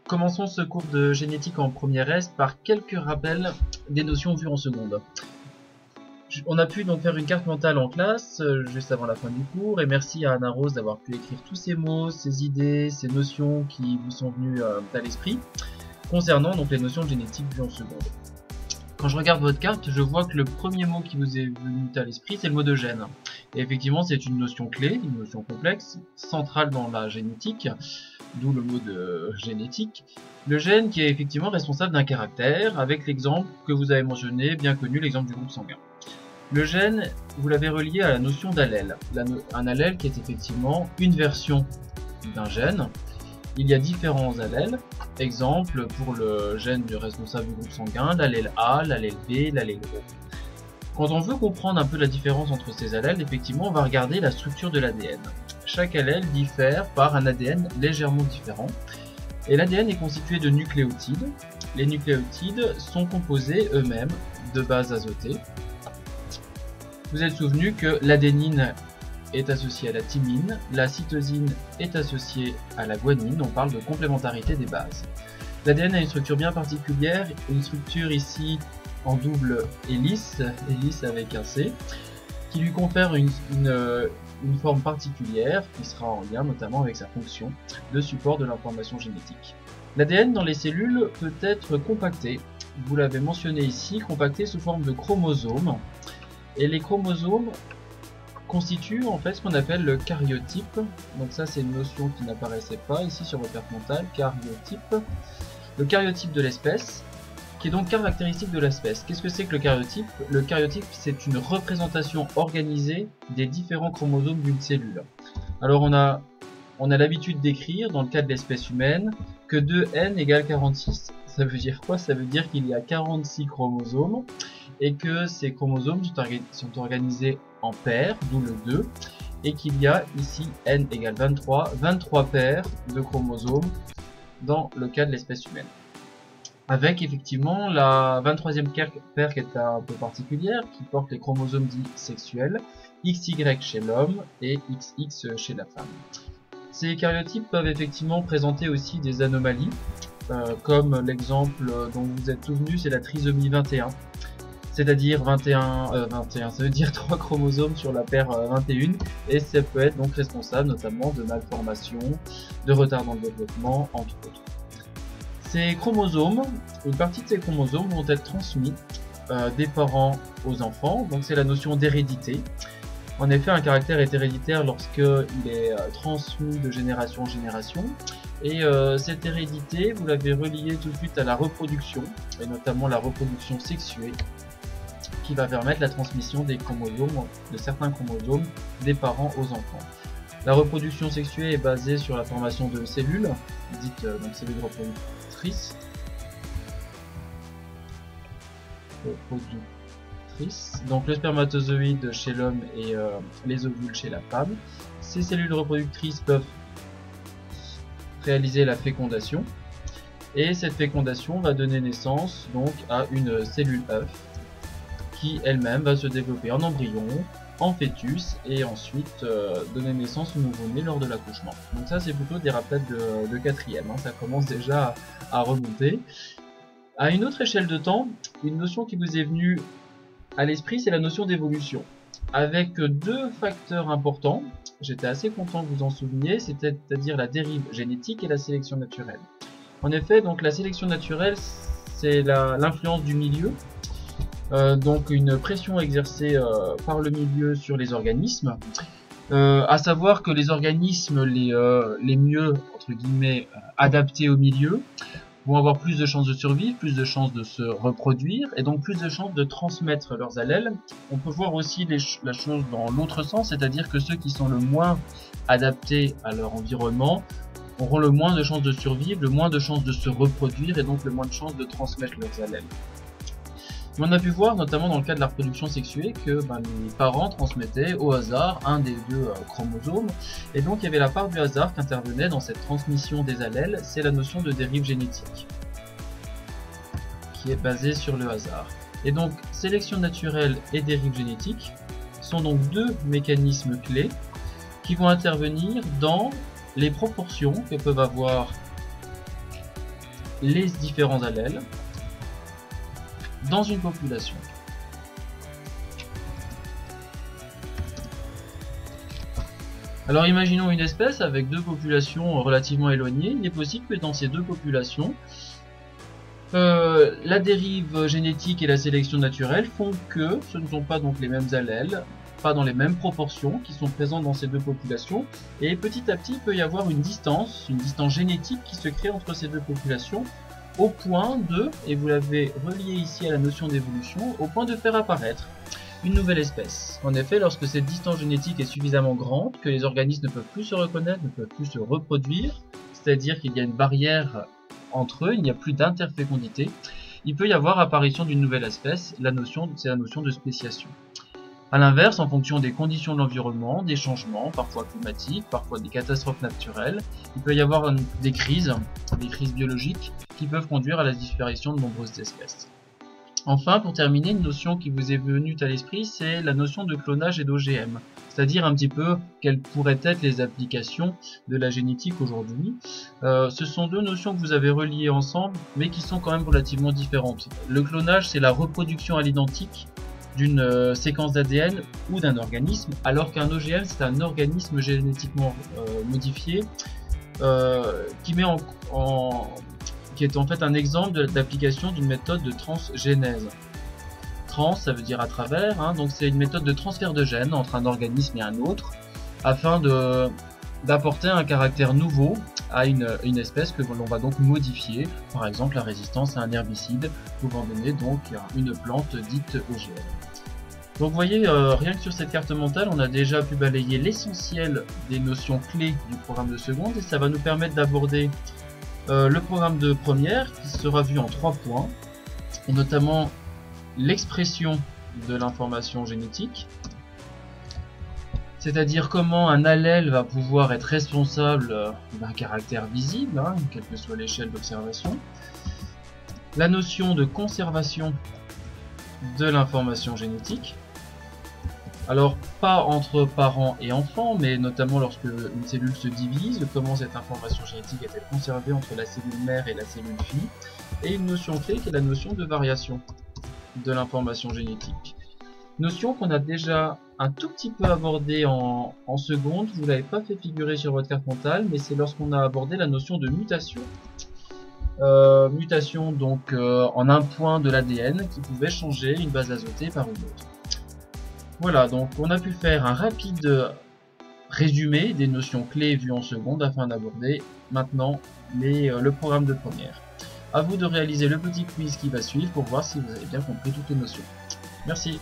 Commençons ce cours de génétique en première S par quelques rappels des notions vues en seconde. On a pu donc faire une carte mentale en classe juste avant la fin du cours, et merci à Anna Rose d'avoir pu écrire tous ces mots, ces idées, ces notions qui vous sont venues à l'esprit concernant donc les notions de génétique vues en seconde. Quand je regarde votre carte, je vois que le premier mot qui vous est venu à l'esprit, c'est le mot de gène. Et effectivement, c'est une notion clé, une notion complexe, centrale dans la génétique, d'où le mot de génétique. Le gène qui est effectivement responsable d'un caractère, avec l'exemple que vous avez mentionné, bien connu, l'exemple du groupe sanguin. Le gène, vous l'avez relié à la notion d'allèle. Un allèle qui est effectivement une version d'un gène. Il y a différents allèles. Exemple, pour le gène du responsable du groupe sanguin, l'allèle A, l'allèle B, l'allèle O. Quand on veut comprendre un peu la différence entre ces allèles, effectivement, on va regarder la structure de l'ADN. Chaque allèle diffère par un ADN légèrement différent. Et l'ADN est constitué de nucléotides. Les nucléotides sont composés eux-mêmes de bases azotées. Vous êtes souvenu que l'adénine est associée à la thymine, la cytosine est associée à la guanine, on parle de complémentarité des bases. L'ADN a une structure bien particulière, une structure ici en double hélice avec un C, qui lui confère une forme particulière qui sera en lien notamment avec sa fonction de support de l'information génétique. L'ADN dans les cellules peut être compacté, vous l'avez mentionné ici, compacté sous forme de chromosomes, et les chromosomes constituent en fait ce qu'on appelle le karyotype. Donc ça c'est une notion qui n'apparaissait pas ici sur votre carte mentale, karyotype. Le karyotype de l'espèce, qui est donc caractéristique de l'espèce. Qu'est-ce que c'est que le karyotype? Le karyotype, c'est une représentation organisée des différents chromosomes d'une cellule. Alors on a l'habitude d'écrire, dans le cas de l'espèce humaine, que 2n égale 46. Ça veut dire quoi? Ça veut dire qu'il y a 46 chromosomes, et que ces chromosomes sont organisés en paires, d'où le 2, et qu'il y a ici n égale 23 paires de chromosomes dans le cas de l'espèce humaine. Avec effectivement la 23e paire qui est un peu particulière, qui porte les chromosomes dits sexuels, XY chez l'homme et XX chez la femme. Ces karyotypes peuvent effectivement présenter aussi des anomalies, comme l'exemple dont vous êtes souvenu, c'est la trisomie 21. C'est-à-dire 21, ça veut dire 3 chromosomes sur la paire 21, et ça peut être donc responsable notamment de malformations, de retard dans le développement, entre autres. Ces chromosomes, une partie de ces chromosomes vont être transmis des parents aux enfants, donc c'est la notion d'hérédité. En effet, un caractère est héréditaire lorsqu'il est transmis de génération en génération, et cette hérédité, vous l'avez reliée tout de suite à la reproduction, et notamment la reproduction sexuée, qui va permettre la transmission des chromosomes, de certains chromosomes, des parents aux enfants. La reproduction sexuée est basée sur la formation de cellules, dites donc cellules reproductrices. Donc le spermatozoïde chez l'homme et les ovules chez la femme. Ces cellules reproductrices peuvent réaliser la fécondation, et cette fécondation va donner naissance donc à une cellule œuf, qui elle-même va se développer en embryon, en fœtus, et ensuite donner naissance au nouveau-né lors de l'accouchement. Donc ça c'est plutôt des rappels de quatrième, hein. Ça commence déjà à remonter. À une autre échelle de temps, une notion qui vous est venue à l'esprit, c'est la notion d'évolution, avec deux facteurs importants. J'étais assez content que vous en souveniez, c'est-à-dire la dérive génétique et la sélection naturelle. En effet, donc la sélection naturelle, c'est l'influence du milieu, donc une pression exercée par le milieu sur les organismes, à savoir que les organismes les mieux, entre guillemets, adaptés au milieu, vont avoir plus de chances de survivre, plus de chances de se reproduire, et donc plus de chances de transmettre leurs allèles. On peut voir aussi la chose dans l'autre sens, c'est-à-dire que ceux qui sont le moins adaptés à leur environnement auront le moins de chances de survivre, le moins de chances de se reproduire, et donc le moins de chances de transmettre leurs allèles. On a pu voir, notamment dans le cas de la reproduction sexuée, que les parents transmettaient au hasard un des deux chromosomes, et donc il y avait la part du hasard qui intervenait dans cette transmission des allèles. C'est la notion de dérive génétique, qui est basée sur le hasard. Et donc, sélection naturelle et dérive génétique sont donc deux mécanismes clés qui vont intervenir dans les proportions que peuvent avoir les différents allèles dans une population. Alors imaginons une espèce avec deux populations relativement éloignées. Il est possible que dans ces deux populations, la dérive génétique et la sélection naturelle font que ce ne sont pas donc les mêmes allèles, pas dans les mêmes proportions qui sont présents dans ces deux populations, et petit à petit il peut y avoir une distance génétique qui se crée entre ces deux populations au point de, et vous l'avez relié ici à la notion d'évolution, au point de faire apparaître une nouvelle espèce. En effet, lorsque cette distance génétique est suffisamment grande, que les organismes ne peuvent plus se reconnaître, ne peuvent plus se reproduire, c'est-à-dire qu'il y a une barrière entre eux, il n'y a plus d'interfécondité, il peut y avoir apparition d'une nouvelle espèce, c'est la notion de spéciation. A l'inverse, en fonction des conditions de l'environnement, des changements, parfois climatiques, parfois des catastrophes naturelles, il peut y avoir des crises biologiques qui peuvent conduire à la disparition de nombreuses espèces. Enfin, pour terminer, une notion qui vous est venue à l'esprit, c'est la notion de clonage et d'OGM, c'est-à-dire un petit peu quelles pourraient être les applications de la génétique aujourd'hui. Ce sont deux notions que vous avez reliées ensemble, mais qui sont quand même relativement différentes. Le clonage, c'est la reproduction à l'identique d'une séquence d'ADN ou d'un organisme, alors qu'un OGM, c'est un organisme génétiquement modifié qui est en fait un exemple d'application d'une méthode de transgénèse. Trans, ça veut dire à travers, hein, donc c'est une méthode de transfert de gènes entre un organisme et un autre, afin d'apporter un caractère nouveau à une espèce que l'on va donc modifier, par exemple la résistance à un herbicide, pouvant donner donc une plante dite OGM. Donc vous voyez, rien que sur cette carte mentale, on a déjà pu balayer l'essentiel des notions clés du programme de seconde, et ça va nous permettre d'aborder le programme de première qui sera vu en 3 points, et notamment l'expression de l'information génétique, c'est-à-dire comment un allèle va pouvoir être responsable d'un caractère visible, hein, quelle que soit l'échelle d'observation, la notion de conservation de l'information génétique, alors pas entre parents et enfants, mais notamment lorsque une cellule se divise, comment cette information génétique est-elle conservée entre la cellule mère et la cellule fille, et une notion clé qui est la notion de variation de l'information génétique. Notion qu'on a déjà un tout petit peu abordée en seconde, vous ne l'avez pas fait figurer sur votre carte mentale, mais c'est lorsqu'on a abordé la notion de mutation. Mutation donc en un point de l'ADN qui pouvait changer une base azotée par une autre. Voilà, donc on a pu faire un rapide résumé des notions clés vues en seconde afin d'aborder maintenant le programme de première. A vous de réaliser le petit quiz qui va suivre pour voir si vous avez bien compris toutes les notions. Merci.